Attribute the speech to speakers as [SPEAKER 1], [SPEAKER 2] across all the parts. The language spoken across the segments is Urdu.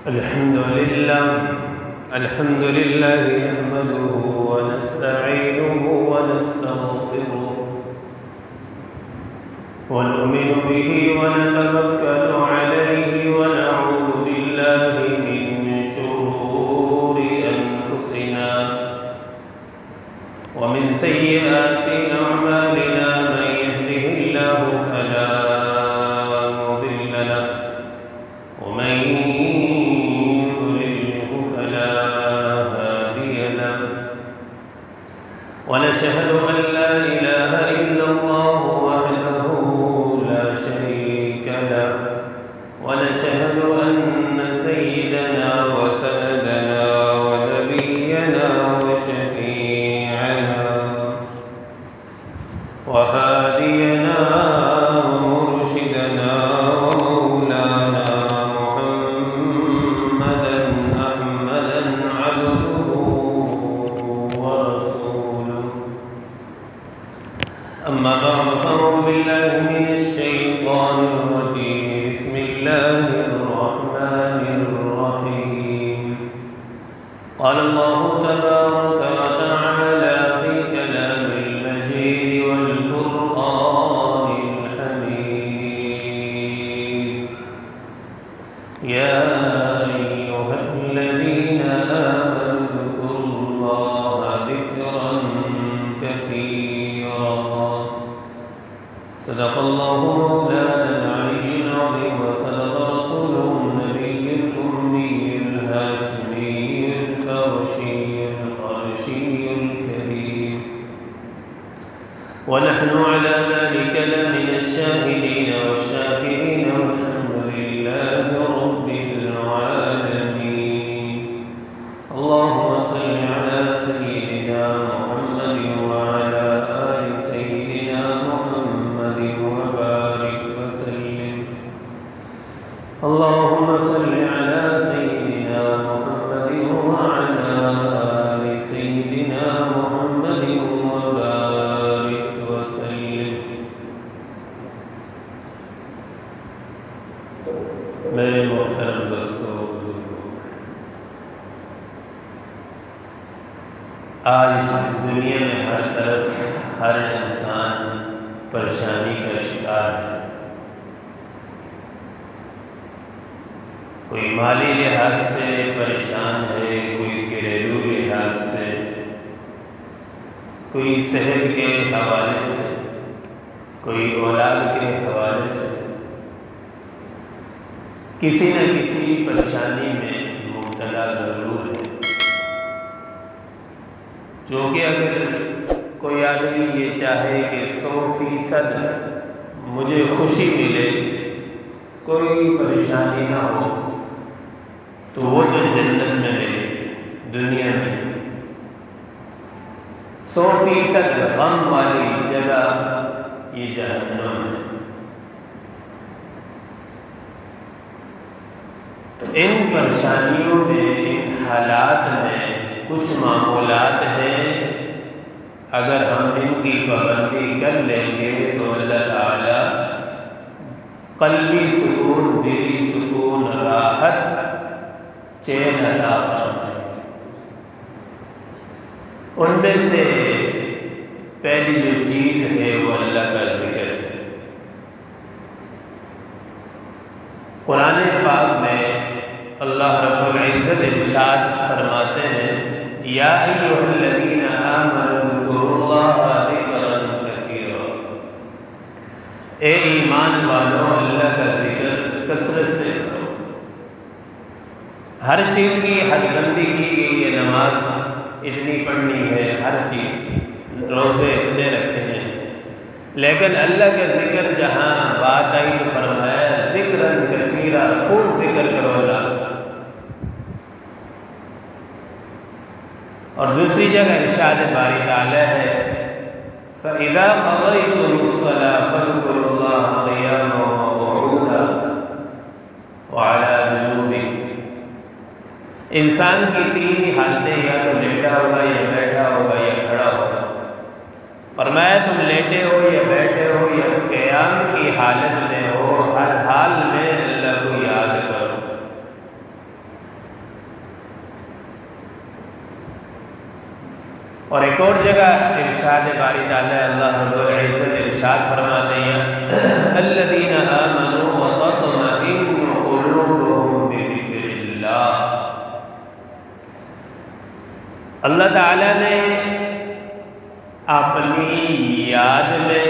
[SPEAKER 1] الحمد لله نحمده ونستعينه ونستغفره ونؤمن به ونتوكل عليه ونعوذ بالله من شرور أنفسنا ومن سيئات أعمالنا من يهده الله فلا مضل له ومن يضلله فلا هادي له ونشهد أن لا إله إلا الله وحده لا شريك له ونشهد أن سيدنا وسندنا ونبينا وشفيعنا وهادينا ومرشدنا ومولانا محمدا أحمدا عبده ورسوله أما بعد فأعوذ بالله من الشيطان الرجيم بسم الله الرحمن الرحيم قال الله تبارك وتعالى في كلام المجيد والفرقان الحميد يا أيها الذين آمنوا اذكروا الله ذكرا كثيرا صدق الله مولانا العلي العظيم وصدق رسوله النبي الأمي الهاشمي الفرشي القرشي الكريم ونحن على ذلك لمن الشاهدين والشاكرين والحمد لله رب العالمين اللهم صل على سيدنا محمد وعلى آل سيدنا محمد وبارك وسلم اللهم صل على سيدنا محمد وعلى آل سيدنا محمد وبارك وسلم میرے محترم دوستو بزرگوں، آج دنیا میں ہر طرف ہر انسان پریشانی کا شکار ہے۔ کوئی مالی لحاظ سے پریشان ہے، کوئی گھریلو لحاظ سے، کوئی صحت کے حوالے سے، کوئی اولاد کے حوالے سے، کسی نہ کسی پریشانی میں مبتلا ضرور ہے۔ جو کہ اگر کوئی آدمی یہ چاہے کہ 100% مجھے خوشی ملے، کوئی پریشانی نہ ہو، تو وہ تو جنت میں ملے، دنیا میں نہیں۔ 100% غم والی جگہ یہ جہنم ہے۔ تو ان پریشانیوں میں، ان حالات میں کچھ معمولات ہیں، اگر ہم ان کی پابندی کر لیں گے تو اللہ تعالیٰ قلبی سکون، دلی سکون، راحت، چین عطا فرمائے۔ ان میں سے پہلی جو چیز ہے وہ اللہ کا ذکر ہے۔ قرآن پاک میں اللہ رب العزت ارشاد فرماتے ہیں یا ایھا الذین آمنوا اذکروا اللہ ذکرا کثیرا، اے ایمان والو اللہ کا ذکر کثرت سے کرو۔ ہر چیز کی حد بندی کی گئی ہے، نماز اتنی پڑھنی ہے، ہر چیز، روزے اتنے رکھنے ہیں، لیکن اللہ کا ذکر جہاں بات آئی تو فرمایا ذکرا کثیرا، خوب ذکر کرو اللہ۔ اور دوسری جگہ ارشاد باری تعالیٰ ہے فَإِذَا قَضَيْتُمُ الصَّلَاةَ فَاذْكُرُوا اللَّهَ قِيَامًا وَقُعُودًا وَعَلَى جُنُوبِكُمْ۔ انسان کی تین ہی حالتیں، یا تو لیٹا ہوگا، یا بیٹھا ہوگا، یا کھڑا ہوگا۔ فرمایا تم لیٹے ہو یا بیٹھے ہو یا قیام کی حالت میں ہو، ہر حال میں اللہ کو یاد کرو۔ اور ایک اور جگہ ارشاد باری تعالیٰ اللہ رب العزت ارشاد فرماتے ہیں الذین آمنوا وتطمئن قلوبهم بذکر اللہ۔ اللہ تعالیٰ نے اپنی یاد میں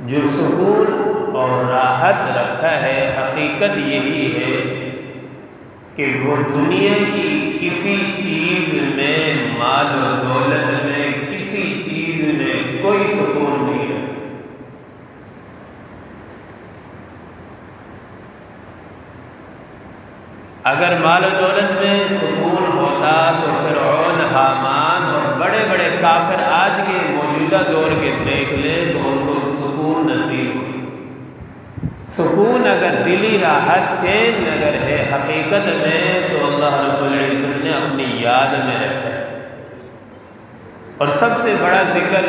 [SPEAKER 1] جو سکون اور راحت رکھا ہے، حقیقت یہی ہے کہ وہ دنیا کی کسی چیز میں، مال و دولت میں، کسی چیز میں کوئی سکون نہیں ہے۔ اگر مال و دولت میں سکون ہوتا تو فرعون، حامان اور بڑے بڑے کافر آج کے موجودہ دور کے دیکھ لیں تو ان کو سکون نصیب ہو۔ سکون اگر دلی راحت، چین اگر ہے حقیقت میں، تو اللہ رب العزت نے اپنی یاد میں رکھا ہے۔ اور سب سے بڑا ذکر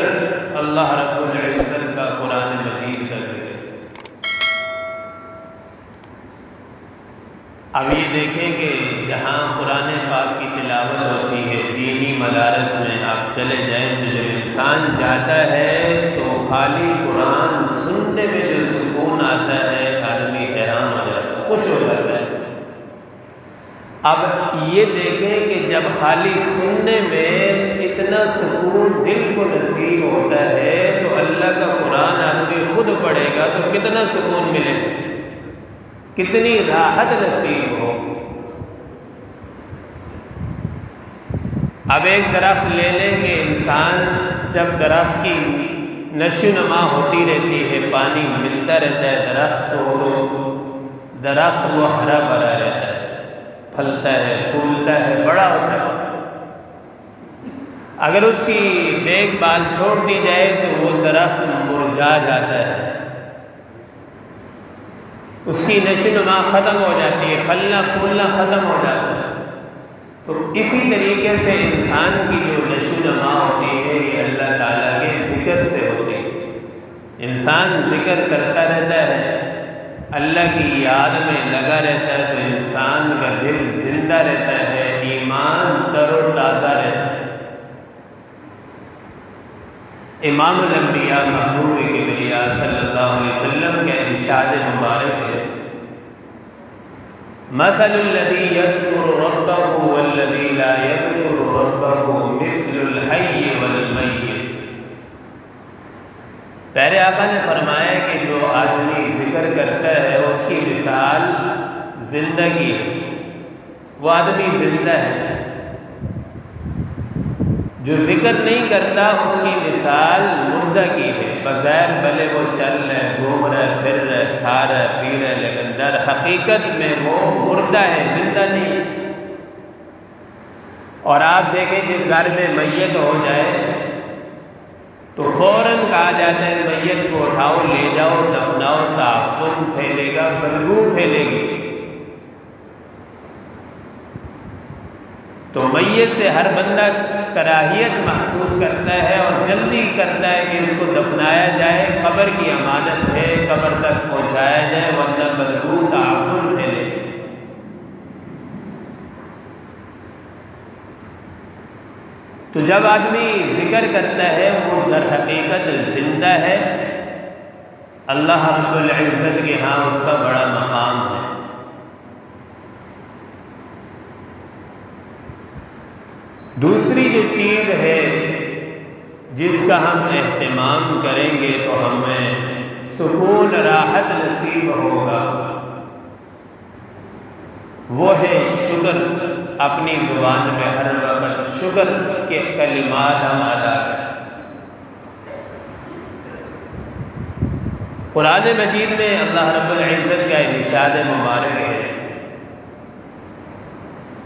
[SPEAKER 1] اللہ رب العزت کا قرآن مجید کا ذکر۔ اب یہ دیکھیں کہ جہاں قرآن پاک کی تلاوت ہوتی ہے، دینی مدارس میں آپ چلے جائیں تو جب انسان جاتا ہے تو خالی قرآن سننے میں جو سکون آتا ہے، آدمی حیران ہو جاتا ہے، خوش ہو جاتا ہے۔ اب یہ دیکھیں کہ جب خالی سننے میں اتنا سکون دل کو نصیب ہوتا ہے تو اللہ کا قرآن آدمی خود پڑھے گا تو کتنا سکون ملے گا، کتنی راحت نصیب ہو۔ اب ایک درخت لے لیں کہ انسان جب درخت کی نشو نما ہوتی رہتی ہے، پانی ملتا رہتا ہے درخت کو، تو درخت وہ ہرا بھرا رہتا ہے، پھلتا ہے، پھولتا ہے، بڑا ہوتا ہے۔ اگر اس کی دیکھ بھال چھوڑ دی جائے تو وہ درخت مرجھا جاتا ہے، اس کی نشو نما ختم ہو جاتی ہے، پھلنا پھولنا ختم ہو جاتا ہے۔ تو اسی طریقے سے انسان کی جو نشو نما ہوتی ہے یہ اللہ تعالیٰ کے ذکر سے ہوتی ہے۔ انسان ذکر کرتا رہتا ہے، اللہ کی یاد میں لگا رہتا ہے تو انسان کا دل زندہ رہتا ہے، ایمان تر و تازہ رہتا ہے۔ امام الانبیاء محبوب کبریا صلی اللہ علیہ وسلم کے ارشاد مبارک ہے مثل الذی یذکر ربہ والذی لا یذکر ربہ مثل الحی والمیت۔ پیارے آقا نے فرمایا کہ جو آدمی ذکر کرتا ہے اس کی مثال زندگی ہے، وہ آدمی زندہ ہے۔ جو ذکر نہیں کرتا اس کی مثال مردہ کی ہے، بظاہر بھلے وہ چل رہے، گھوم رہے، پھر رہے، کھا رہے، پی رہے، لیکن در حقیقت میں وہ مردہ ہے، زندہ نہیں۔ اور آپ دیکھیں جس گھر میں میت ہو جائے تو فوراً کہا جاتا ہے میت کو اٹھاؤ، لے جاؤ، دفناؤ، تعفن پھیلے گا، بدبو پھیلے گی۔ تو میت سے ہر بندہ کراہیت محسوس کرتا ہے اور جلدی کرتا ہے کہ اس کو دفنایا جائے، قبر کی امانت ہے، قبر تک پہنچایا جائے ورنہ بدبو تعفن پھیلے۔ تو جب آدمی ذکر کرتا ہے وہ در حقیقت زندہ ہے، اللہ رب العزت کے ہاں اس کا بڑا مقام ہے۔ دوسری جو چیز ہے جس کا ہم اہتمام کریں گے تو ہمیں سکون راحت نصیب ہوگا، وہ ہے شکر۔ اپنی زبان میں ہر وقت شکر کے کلمات ہم ادا کریں۔ قرآن مجید میں اللہ رب العزت کا ارشاد مبارک ہے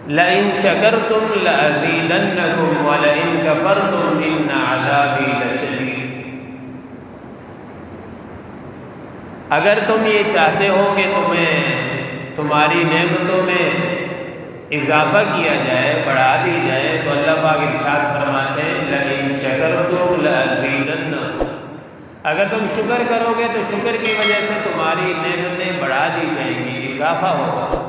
[SPEAKER 1] لَإِن شَكَرْتُمْ لَأَزِيدَنَّكُمْ وَلَإِن كَفَرْتُمْ إِنَّ عَذَابِي لَشَدِيدٌ۔ اگر تم یہ چاہتے ہو کہ تمہیں تمہاری نعمتوں میں اضافہ کیا جائے، بڑھا دی جائے، تو اللہ پاک ارشاد فرماتے ہیں لَإِن شَكَرْتُمْ لَأَزِيدَنَّكُمْ، اگر تم شکر کرو گے تو شکر کی وجہ سے تمہاری نعمتیں بڑھا دی جائیں گی، اضافہ ہوگا۔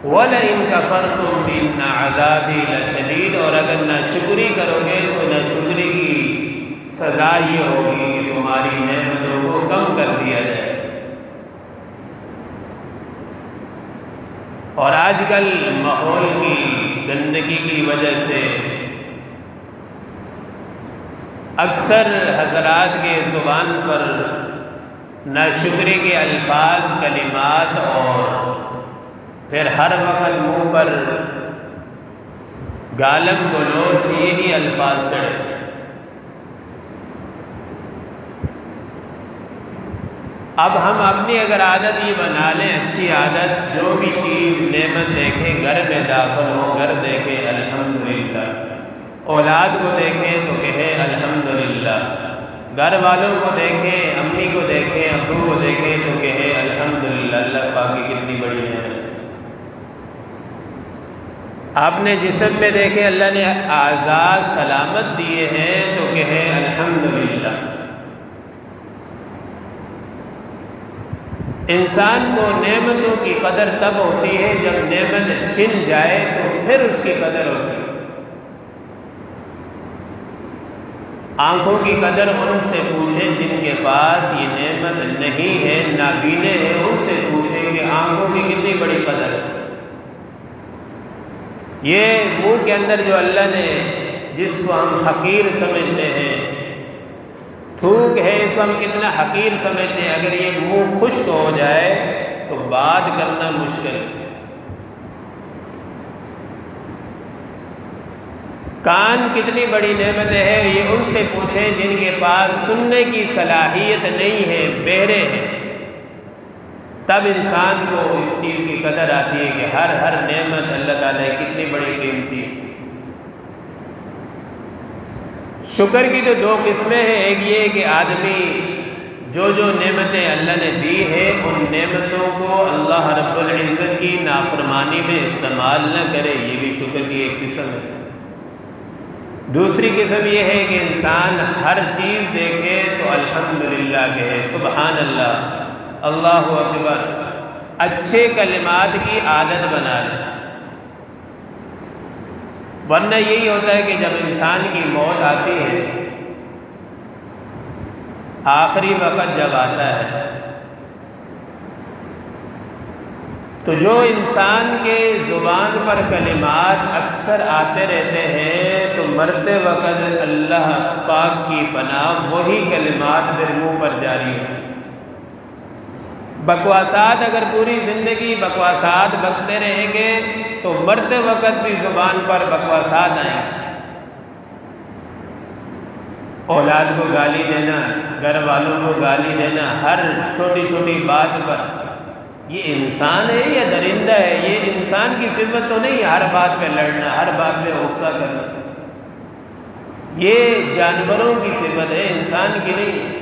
[SPEAKER 1] وَلَئِن كَفَرْتُمْ إِنَّ عَذَابِي لَشَدِيدٌ، اور اگر ناشکری کرو گے تو ناشکری کی سزا یہ ہوگی کہ تمہاری نعمتوں کو کم کر دیا جائے۔ اور آج کل ماحول کی گندگی کی وجہ سے اکثر حضرات کے زبان پر ناشکری کے الفاظ، کلمات اور پھر ہر وقت منہ پر گالم گلوچ یہی الفاظ چڑھے۔ اب ہم اپنی اگر عادت یہ بنا لیں، اچھی عادت، جو بھی چیز نعمت دیکھیں، گھر میں داخل ہو، گھر دیکھیں الحمدللہ، اولاد کو دیکھیں تو کہیں الحمدللہ، گھر والوں کو دیکھیں، امی کو دیکھیں، ابو کو دیکھیں تو کہیں الحمدللہ، اللہ پاک کی کتنی بڑی نعمت ہے۔ آپ نے جسم میں دیکھے اللہ نے اعضاء سلامت دیے ہیں تو کہیں الحمدللہ۔ انسان کو نعمتوں کی قدر تب ہوتی ہے جب نعمت چھن جائے تو پھر اس کی قدر ہوتی ہے۔ آنکھوں کی قدر ان سے پوچھیں جن کے پاس یہ نعمت نہیں ہے، نابینے ہیں، ان سے پوچھیں کہ آنکھوں کی کتنی بڑی قدر ہے۔ یہ منہ کے اندر جو اللہ نے، جس کو ہم حقیر سمجھتے ہیں، تھوک ہے، اس کو ہم کتنا حقیر سمجھتے ہیں، اگر یہ منہ خشک ہو جائے تو بات کرنا مشکل ہے۔ کان کتنی بڑی نعمت ہے، یہ ان سے پوچھیں جن کے پاس سننے کی صلاحیت نہیں ہے، بہرے ہیں۔ تب انسان کو اس چیز کی قدر آتی ہے کہ ہر نعمت اللہ تعالیٰ کتنی بڑی قیمتی ہے۔ شکر کی تو دو قسمیں ہیں، ایک یہ کہ آدمی جو نعمتیں اللہ نے دی ہے ان نعمتوں کو اللہ رب العزت کی نافرمانی میں استعمال نہ کرے، یہ بھی شکر کی ایک قسم ہے۔ دوسری قسم یہ ہے کہ انسان ہر چیز دیکھے تو الحمدللہ کہے، سبحان اللہ، اللہ اکبر، اچھے کلمات کی عادت بنا لے۔ ورنہ یہی ہوتا ہے کہ جب انسان کی موت آتی ہے، آخری وقت جب آتا ہے تو جو انسان کے زبان پر کلمات اکثر آتے رہتے ہیں تو مرتے وقت اللہ پاک کی پناہ وہی کلمات پھر منہ پر جاری ہو۔ بکواسات اگر پوری زندگی بکواسات بکتے رہیں گے تو مرتے وقت بھی زبان پر بکواسات آئیں گے۔ اولاد کو گالی دینا، گھر والوں کو گالی دینا، ہر چھوٹی چھوٹی بات پر، یہ انسان ہے یا درندہ ہے؟ یہ انسان کی صفت تو نہیں ہے ہر بات پہ لڑنا، ہر بات پہ غصہ کرنا، یہ جانوروں کی صفت ہے، انسان کی نہیں۔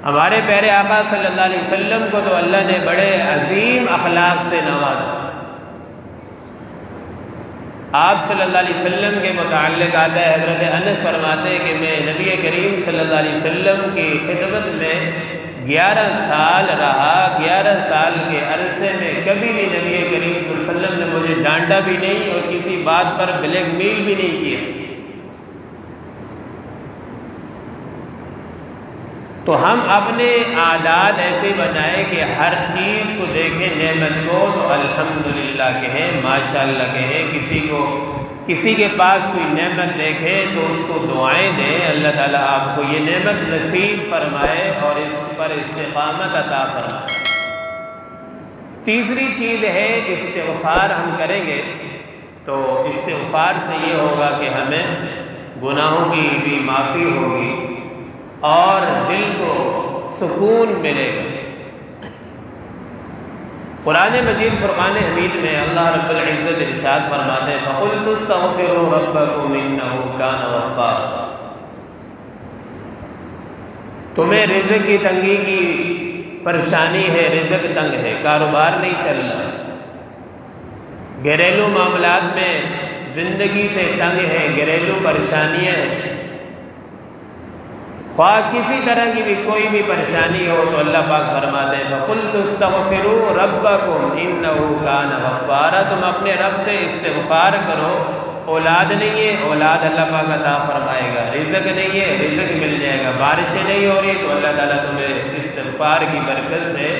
[SPEAKER 1] ہمارے پیارے آقا صلی اللہ علیہ وسلم کو تو اللہ نے بڑے عظیم اخلاق سے نوازا۔ آپ صلی اللہ علیہ وسلم کے متعلق آتا ہے، حضرت انس فرماتے ہیں کہ میں نبی کریم صلی اللہ علیہ وسلم کی خدمت میں 11 سال رہا، 11 سال کے عرصے میں کبھی بھی نبی کریم صلی اللہ علیہ وسلم نے مجھے ڈانٹا بھی نہیں اور کسی بات پر بلیک میل بھی نہیں کیا۔ تو ہم اپنے عادات ایسے بنائیں کہ ہر چیز کو دیکھیں نعمت کو تو الحمدللہ کہیں، ماشاءاللہ کہیں، کسی کے پاس کوئی نعمت دیکھیں تو اس کو دعائیں دیں، اللہ تعالیٰ آپ کو یہ نعمت نصیب فرمائے اور اس پر استقامت عطا فرمائے۔ تیسری چیز ہے استغفار ہم کریں گے تو استغفار سے یہ ہوگا کہ ہمیں گناہوں کی بھی معافی ہوگی اور دل کو سکون ملے گا۔ قرآن مجید فرقان حمید میں اللہ رب العزت ارشاد فرماتے ہیں فَقُلْتُ اسْتَغْفِرُوا رَبَّكُمْ إِنَّهُ كَانَ غَفَّارًا۔ تمہیں رزق کی تنگی کی پریشانی ہے، رزق تنگ ہے، کاروبار نہیں چل رہا، گھریلو معاملات میں زندگی سے تنگ ہے، گھریلو پریشانیاں ہیں، خواہ کسی طرح کی بھی کوئی بھی پریشانی ہو تو اللہ پاک فرماتے ہیں فَقُلْتُ اسْتَغْفِرُوا رَبَّكُمْ إِنَّهُ كَانَ غَفَّارًا، تم اپنے رب سے استغفار کرو۔ اولاد نہیں ہے، اولاد اللہ پاک عطا فرمائے گا۔ رزق نہیں ہے، رزق مل جائے گا۔ بارشیں نہیں ہو رہی تو اللہ تعالیٰ تمہیں استغفار کی برکت سے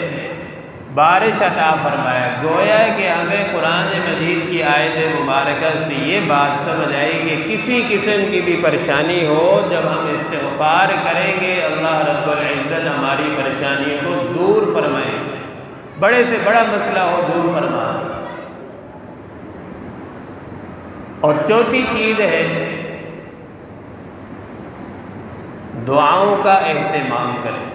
[SPEAKER 1] بارش عطا فرمایا۔ گویا ہے کہ ہمیں قرآن مجید کی آیت مبارکہ سے یہ بات سمجھ آئی کہ کسی قسم کی بھی پریشانی ہو، جب ہم استغفار کریں گے اللہ رب العزت ہماری پریشانیوں کو دور فرمائیں، بڑے سے بڑا مسئلہ ہو دور فرمائیں۔ اور چوتھی چیز ہے دعاؤں کا اہتمام کریں۔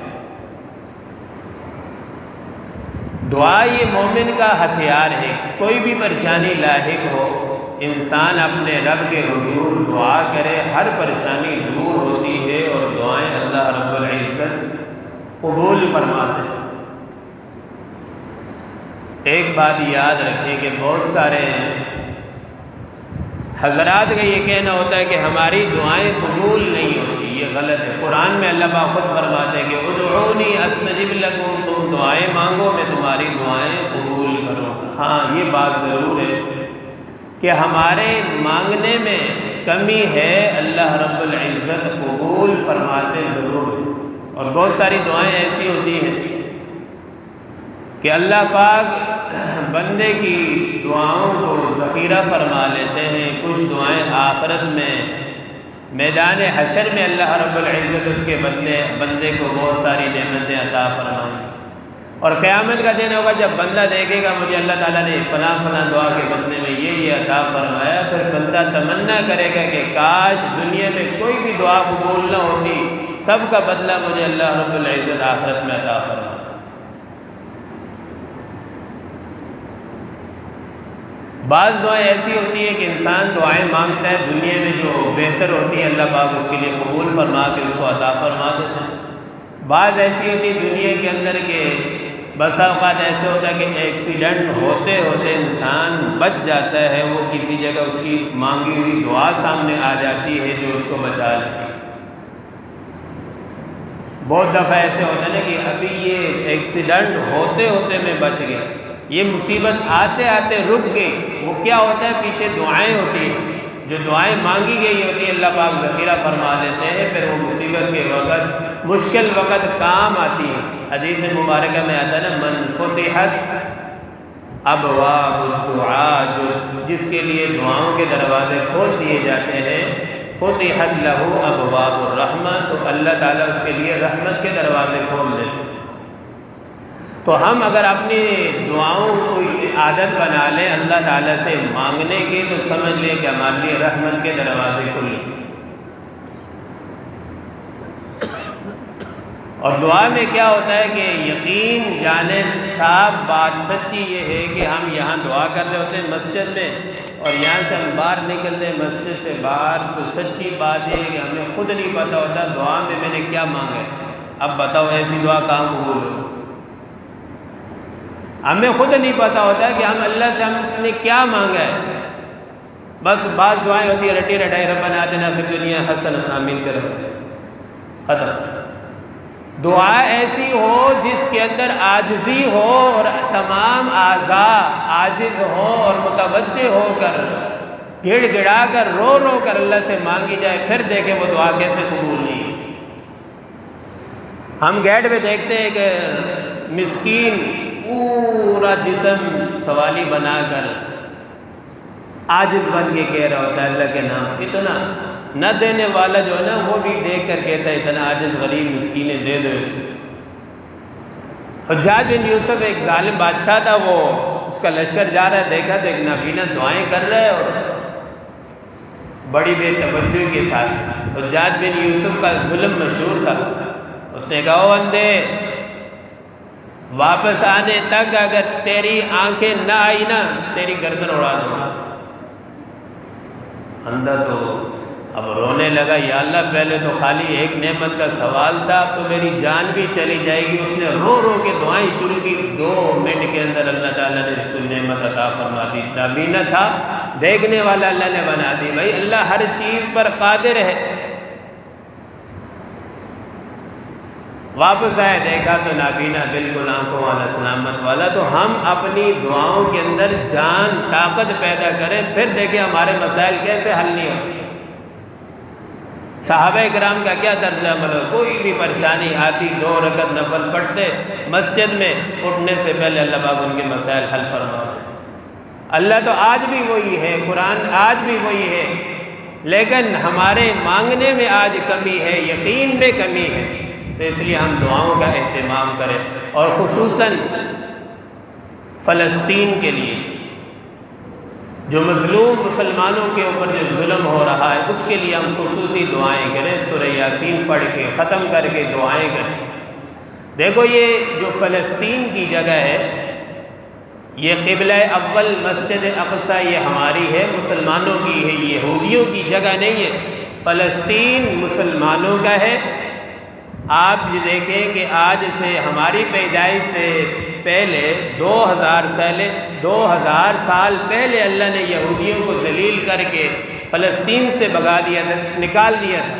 [SPEAKER 1] دعا یہ مومن کا ہتھیار ہے، کوئی بھی پریشانی لاحق ہو انسان اپنے رب کے حضور دعا کرے، ہر پریشانی دور ہوتی ہے اور دعائیں اللہ رب العزت قبول فرماتے ہیں۔ ایک بات یاد رکھیں کہ بہت سارے حضرات کا یہ کہنا ہوتا ہے کہ ہماری دعائیں قبول نہیں ہوتی، یہ غلط ہے۔ قرآن میں اللہ پاک خود فرماتے ہیں کہ ادعونی استجب لکم، تم دعائیں مانگو میں تمہاری دعائیں قبول کروں۔ ہاں یہ بات ضرور ہے کہ ہمارے مانگنے میں کمی ہے، اللہ رب العزت قبول فرماتے ضرور ہے۔ اور بہت ساری دعائیں ایسی ہوتی ہیں کہ اللہ پاک بندے کی دعاؤں کو ذخیرہ فرما لیتے ہیں۔ کچھ دعائیں آخرت میں میدان حشر میں اللہ رب العزت اس کے بندے کو بہت ساری نعمتیں عطا فرمائیں، اور قیامت کا دن ہوگا جب بندہ دیکھے گا مجھے اللہ تعالیٰ نے فلاں فلاں دعا کے بدلے میں یہ عطا فرمایا، پھر بندہ تمنا کرے گا کہ کاش دنیا میں کوئی بھی دعا قبول نہ ہوتی، سب کا بدلہ مجھے اللہ رب العزت آخرت میں عطا فرمایا۔ بعض دعائیں ایسی ہوتی ہیں کہ انسان دعائیں مانگتا ہے، دنیا میں جو بہتر ہوتی ہے اللہ پاک اس کے لیے قبول فرما کے اس کو عطا فرما دیتے ہیں۔ بعض ایسی ہوتی ہے دنیا کے اندر کہ بسا اوقات ایسے ہوتا ہے کہ ایکسیڈنٹ ہوتے ہوتے انسان بچ جاتا ہے، وہ کسی جگہ اس کی مانگی ہوئی دعا سامنے آ جاتی ہے جو اس کو بچا لیتی ہے۔ بہت دفعہ ایسے ہوتا ہے نا کہ ابھی یہ ایکسیڈنٹ ہوتے ہوتے میں بچ گیا، یہ مصیبت آتے آتے رک گئی، وہ کیا ہوتا ہے پیچھے دعائیں ہوتی ہیں، جو دعائیں مانگی گئی ہوتی ہیں اللہ پاک ذخیرہ فرما دیتے ہیں، پھر وہ مصیبت کے وقت مشکل وقت کام آتی ہے۔ حدیث مبارکہ میں آتا ہے نا من فتحت ابواب الدعاء، جو جس کے لیے دعاؤں کے دروازے کھول دیے جاتے ہیں، فتحت لہ ابواب الرحمہ، تو اللہ تعالیٰ اس کے لیے رحمت کے دروازے کھول دیتے ہیں۔ تو ہم اگر اپنی دعاؤں کو عادت بنا لیں اللہ تعالیٰ سے مانگنے کی، تو سمجھ لیں کہ ہمارے لیے رحمت کے دروازے کھل گئے۔ اور دعا میں کیا ہوتا ہے کہ یقین جانے صاف بات سچی یہ ہے کہ ہم یہاں دعا کر رہے ہوتے ہیں مسجد میں، اور یہاں سے ہم باہر نکلتے ہیں مسجد سے باہر، تو سچی بات یہ ہے کہ ہمیں خود نہیں پتہ ہوتا دعا میں نے کیا مانگا ہے۔ اب بتاؤ ایسی دعا کہاں قبول ہو؟ ہمیں خود نہیں پتہ ہوتا کہ ہم اللہ سے ہم نے کیا مانگا ہے۔ بس بعض دعائیں ہوتی ہیں رٹی رٹائی، ربنا آتنا فی الدنیا حسنۃ، آمین کرو، ختم۔ دعا ایسی ہو جس کے اندر عاجزی ہو اور تمام اعضاء عاجز ہو اور متوجہ ہو کر گڑ گڑا کر رو رو کر اللہ سے مانگی جائے، پھر دیکھیں وہ دعا کیسے قبول نہیں ہے۔ ہم گیٹ پہ دیکھتے ہیں کہ مسکین پورا جسم سوالی بنا کر عاجز بن کے کہہ رہا ہوتا ہے اللہ کے نام، اتنا نہ دینے والا جو ہے نا وہ بھی دیکھ کر کہتا ہے اتنا عاجز غریب مسکینیں دے دو اس کو۔ حجاج بن یوسف ایک ظالم بادشاہ تھا، وہ اس کا لشکر جا رہا ہے، دیکھا تو ایک نابینا دعائیں کر رہا ہے اور بڑی بے توجہی کے ساتھ۔ حجاج بن یوسف کا ظلم مشہور تھا، اس نے کہا اندھے واپس آنے تک اگر تیری آنکھیں نہ آئی نا تیری گردن اڑا دوں۔ اندھا تو اب رونے لگا، یا اللہ پہلے تو خالی ایک نعمت کا سوال تھا، اب تو میری جان بھی چلی جائے گی۔ اس نے رو رو کے دعائیں شروع کی، 2 منٹ کے اندر اللہ تعالیٰ نے اس کو نعمت عطا فرما دی۔ نابینا تھا، دیکھنے والا اللہ نے بنا دی۔ بھائی اللہ ہر چیز پر قادر ہے۔ واپس آئے دیکھا تو نابینا بالکل آنکھوں والا سلامت والا۔ تو ہم اپنی دعاؤں کے اندر جان طاقت پیدا کریں، پھر دیکھیں ہمارے مسائل کیسے حل نہیں ہوتے۔ صحابہ کرام کا کیا طرز عمل ہو، کوئی بھی پریشانی آتی 2 رکعت نفل پڑھتے مسجد میں، اٹھنے سے پہلے اللہ پاک ان کے مسائل حل فرما۔ اللہ تو آج بھی وہی ہے، قرآن آج بھی وہی ہے، لیکن ہمارے مانگنے میں آج کمی ہے، یقین میں کمی ہے۔ تو اس لیے ہم دعاؤں کا اہتمام کریں، اور خصوصاً فلسطین کے لیے جو مظلوم مسلمانوں کے اوپر جو ظلم ہو رہا ہے، اس کے لیے ہم خصوصی دعائیں کریں، سورہ یاسین پڑھ کے ختم کر کے دعائیں کریں۔ دیکھو یہ جو فلسطین کی جگہ ہے، یہ قبلہ اول مسجد اقصی یہ ہماری ہے، مسلمانوں کی ہے، یہودیوں کی جگہ نہیں ہے۔ فلسطین مسلمانوں کا ہے۔ آپ یہ دیکھیں کہ آج سے ہماری پیدائش سے پہلے 2000 سال پہلے اللہ نے یہودیوں کو ذلیل کر کے فلسطین سے بھگا دیا تھا، نکال دیا تھا۔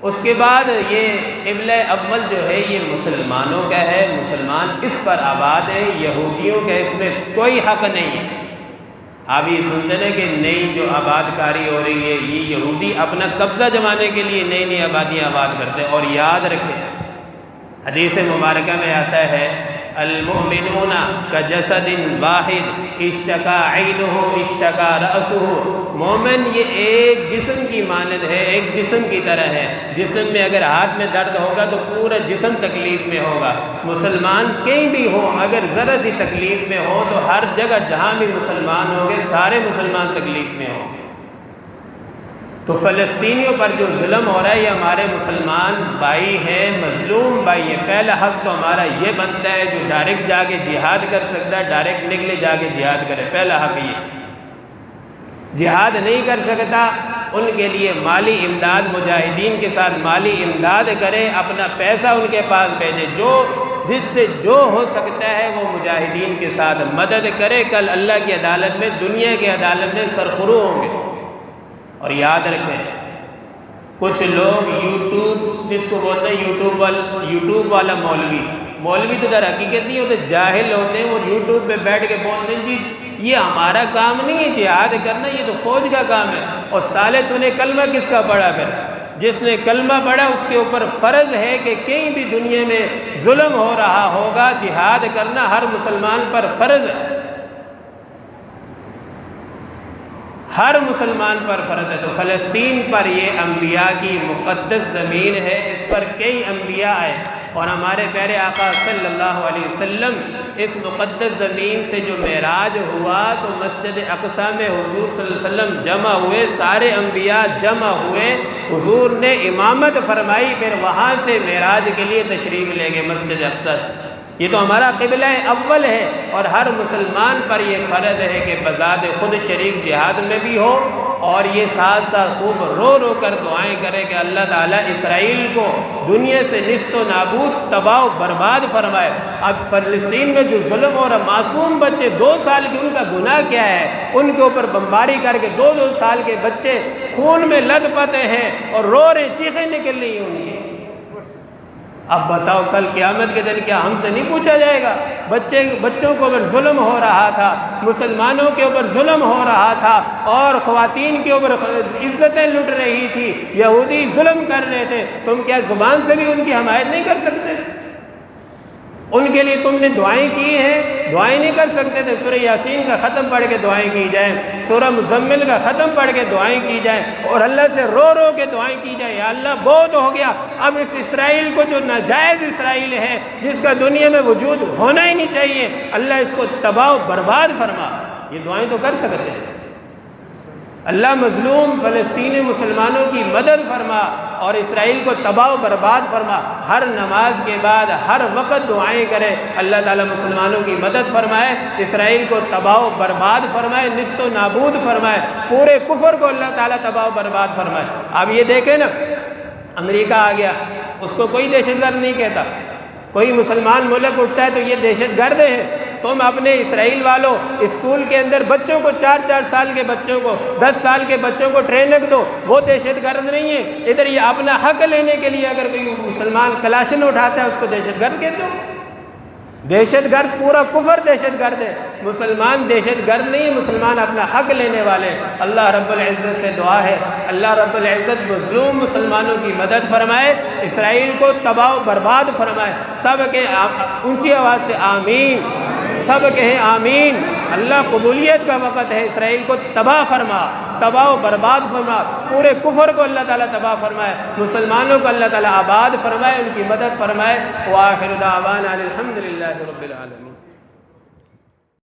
[SPEAKER 1] اس کے بعد یہ قبلہ اول جو ہے یہ مسلمانوں کا ہے، مسلمان اس پر آباد ہے، یہودیوں کا اس میں کوئی حق نہیں ہے۔ آپ یہ سنتے ہیں کہ نئی جو آباد کاری ہو رہی ہے، یہ یہودی اپنا قبضہ جمانے کے لیے نئی نئی آبادیاں آباد کرتے ہیں۔ اور یاد رکھیں، حدیث مبارکہ میں آتا ہے المؤمنون کجسد واحد اشتکا عینہ اشتکا رأسہ، مومن یہ ایک جسم کی مانند ہے، ایک جسم کی طرح ہے۔ جسم میں اگر ہاتھ میں درد ہوگا تو پورا جسم تکلیف میں ہوگا۔ مسلمان کہیں بھی ہو، اگر ذرا سی تکلیف میں ہو تو ہر جگہ جہاں بھی مسلمان ہوں گے سارے مسلمان تکلیف میں ہوں گے۔ تو فلسطینیوں پر جو ظلم ہو رہا ہے یہ ہمارے مسلمان بھائی ہیں، مظلوم بھائی ہیں۔ پہلا حق تو ہمارا یہ بنتا ہے، جو ڈائریکٹ جا کے جہاد کر سکتا ہے ڈائریکٹ نکلے جا کے جہاد کرے، پہلا حق یہ۔ جہاد نہیں کر سکتا ان کے لیے مالی امداد، مجاہدین کے ساتھ مالی امداد کرے، اپنا پیسہ ان کے پاس بھیجے، جس سے جو ہو سکتا ہے وہ مجاہدین کے ساتھ مدد کرے۔ کل اللہ کی عدالت میں، دنیا کی عدالت میں سرخرو ہوں گے۔ اور یاد رکھیں، کچھ لوگ یوٹیوب جس کو بولتے ہیں یوٹیوب والا مولوی تو در حقیقت نہیں ہوتے، جاہل ہوتے ہیں، وہ یوٹیوب پہ بیٹھ کے بولتے ہیں جی یہ ہمارا کام نہیں ہے جہاد کرنا، یہ تو فوج کا کام ہے۔ اور سالے تو نے کلمہ کس کا پڑھا؟ پھر جس نے کلمہ پڑھا اس کے اوپر فرض ہے کہ کہیں بھی دنیا میں ظلم ہو رہا ہوگا جہاد کرنا ہر مسلمان پر فرض ہے، ہر مسلمان پر فرض ہے۔ تو فلسطین پر یہ انبیاء کی مقدس زمین ہے، اس پر کئی انبیاء آئے، اور ہمارے پیارے آقا صلی اللہ علیہ وسلم اس مقدس زمین سے جو معراج ہوا تو مسجد اقصی میں حضور صلی اللہ علیہ وسلم جمع ہوئے، سارے انبیاء جمع ہوئے، حضور نے امامت فرمائی، پھر وہاں سے معراج کے لیے تشریف لے گئے مسجد اقصی۔ یہ تو ہمارا قبلہ اول ہے، اور ہر مسلمان پر یہ فرض ہے کہ بذات خود شریک جہاد میں بھی ہو، اور یہ ساتھ ساتھ خوب رو رو کر دعائیں کرے کہ اللہ تعالیٰ اسرائیل کو دنیا سے نیست و نابود، تباہ و برباد فرمائے۔ اب فلسطین میں جو ظلم اور معصوم بچے 2 سال کے، ان کا گناہ کیا ہے؟ ان کے اوپر بمباری کر کے 2 سال کے بچے خون میں لت پت ہیں اور رو رہے، چیخیں نکل رہی ہیں ان کی۔ اب بتاؤ کل قیامت کے دن کیا ہم سے نہیں پوچھا جائے گا؟ بچوں کو اوپر ظلم ہو رہا تھا، مسلمانوں کے اوپر ظلم ہو رہا تھا، اور خواتین کے اوپر عزتیں لٹ رہی تھی، یہودی ظلم کر رہے تھے، تم کیا زبان سے بھی ان کی حمایت نہیں کر سکتے؟ ان کے لیے تم نے دعائیں کی ہیں، دعائیں نہیں کر سکتے تھے؟ سورہ یاسین کا ختم پڑھ کے دعائیں کی جائیں، سورہ مزمل کا ختم پڑھ کے دعائیں کی جائیں، اور اللہ سے رو رو کے دعائیں کی جائیں، یا اللہ بہت ہو گیا، اب اس اسرائیل کو جو ناجائز اسرائیل ہے، جس کا دنیا میں وجود ہونا ہی نہیں چاہیے، اللہ اس کو تباہ و برباد فرما۔ یہ دعائیں تو کر سکتے ہیں۔ اللہ مظلوم فلسطینی مسلمانوں کی مدد فرما اور اسرائیل کو تباہ و برباد فرما۔ ہر نماز کے بعد ہر وقت دعائیں کرے، اللہ تعالیٰ مسلمانوں کی مدد فرمائے، اسرائیل کو تباہ و برباد فرمائے، نیست و نابود فرمائے، پورے کفر کو اللہ تعالیٰ تباہ و برباد فرمائے۔ اب یہ دیکھیں نا، امریکہ آ گیا، اس کو کوئی دہشت گرد نہیں کہتا، کوئی مسلمان ملک اٹھتا ہے تو یہ دہشت گرد ہے، تم اپنے اسرائیل والوں اسکول کے اندر بچوں کو 4 سال کے بچوں کو 10 سال کے بچوں کو ٹریننگ دو، وہ دہشت گرد نہیں ہے۔ ادھر یہ اپنا حق لینے کے لیے اگر کوئی مسلمان کلاشن اٹھاتا ہے اس کو دہشت گرد کہتے ہو؟ دہشت گرد پورا کفر دہشت گرد ہے، مسلمان دہشت گرد نہیں ہے، مسلمان اپنا حق لینے والے۔ اللہ رب العزت سے دعا ہے اللہ رب العزت مظلوم مسلمانوں کی مدد فرمائے، اسرائیل کو تباہ و برباد فرمائے۔ سب کے اونچی آواز سے آمین، سب کہیں آمین۔ اللہ قبولیت کا وقت ہے، اسرائیل کو تباہ فرما، تباہ و برباد فرما، پورے کفر کو اللہ تعالیٰ تباہ فرمائے، مسلمانوں کو اللہ تعالیٰ آباد فرمائے، ان کی مدد فرمائے۔ وآخر دعوانا الحمدللہ رب العالمین۔